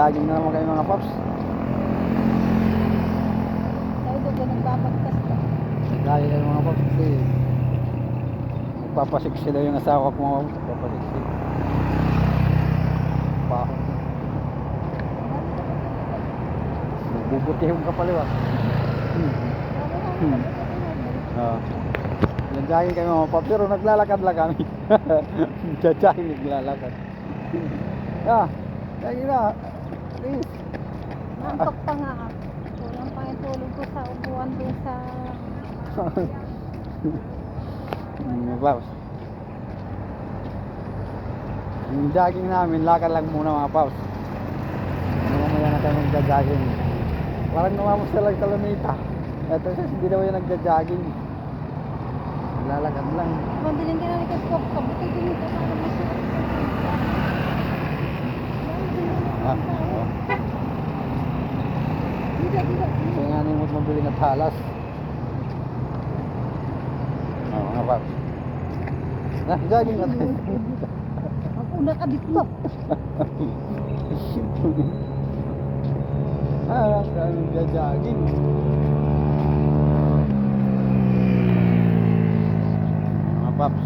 Nag-jogging na naman kayo mga paps. Tayo doon ka nagbabagtas ka. Nag-jogging kayo mga paps. Kasi nagpapasiksi daw yung asawa ko mga paps. Nagpapasiksi. Pahon. Nagbubutihong ka pala. Nag-jogging kayo mga paps. Pero naglalakad lang kami. Nag-jogging, naglalakad. Jogging na. Please. Nantok pa nga ako. Kulang pa yung tulog ko sa upuan doon sa... Mga paps. Yung jogging namin, lakad lang muna mga paps. Mamaya na tayo magja-jogging. Parang namamos na lang sa Lunita. Eto siya, hindi daw yung nagja-jogging. Lalakad lang. Mabiling kinalikas ko. Kabuti din ito. Oo. Kaya nga nimot mabiling at halas. Mga paps. Jogging ka tayo. Ako nakadito. Jogging. Mga paps.